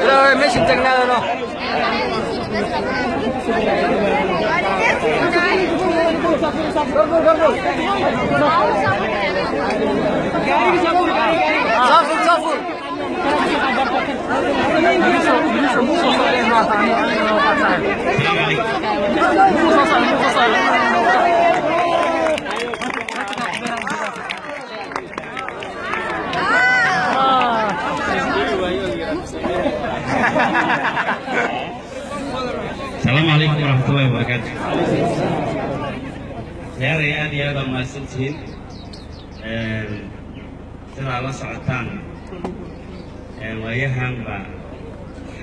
لا ماشي تجنا له صفر السلام عليكم ورحمة الله وبركاته. يا أدي هذا ما سنتين ترى الله سعتان وياهم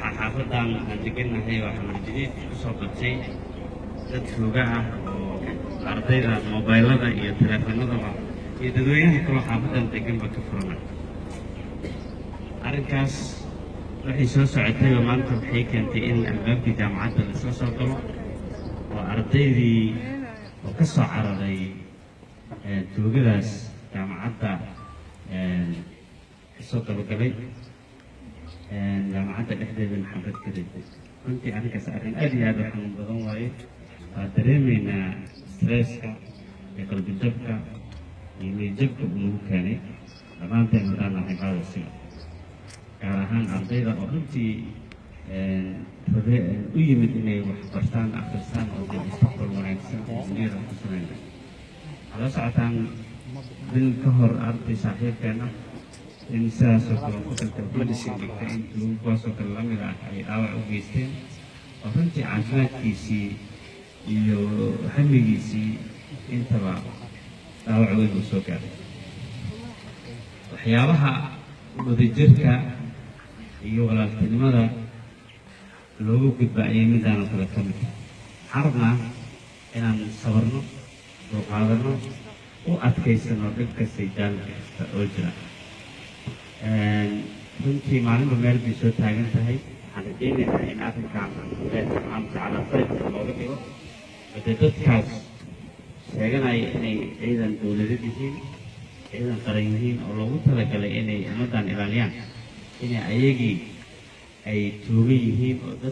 حافظان عندنا هي وحنا جديد صوبتي تدفوجها أرضينا موبايلنا إيه تلفوننا يدويها كل حافظان تكين بكفرنا أركاس waxay soo socotay maanta waxay keentay in albaabkii jaamacadda la soo soo galo oo ardaydii oo ka soo cararay tuugadaas jaamacadda kasoo gabagabay jaamacadda dhexdeedana xabad ka dhigtay runtii arrinkaas arrin aad iyo aad u xanuun badan waaye waa dareemaynaa stresska iyo qalbi jabka iyo niyadjabka uu nagu keenay dhammaanteen haddaan nahay baadasiga gaar ahaan ardayda oo runtii u yimid inay wax bartaan akhristaan oo dee mustaqbal wanaagsan oo duniyada ku sameynaya waxaa la socotaan bil ka hor arday saaxiibkeena in sidaasoo kale fasalka medicine dhigtay in kuwaasoo kale lamid ah ay dhaawac u geysteen oo runtii caafimaadkiisii iyo hamigiisii intaba dhaawac weyn uu soo gaaray waxyaabaha wadajirka iyo walaaltinimada loogu gudbaayay midaan oo kale ka mid waxaan rabnaa inaan sabarno dulqaadano u adkaysano dhib kasta jaalka kasta oo jira runtii maalinba meel bay soo taagan tahay waxaan rajaynaynaa in arrinkaan maamka calafeedka looga dhigo hadee dadkaas sheeganaya inay ciidan dowladad yihiin ciidan qaran yihiin oo loogu talagalay inay ummaddan ilaaliyaan inay ayagii ay tuugan yihiin oo dad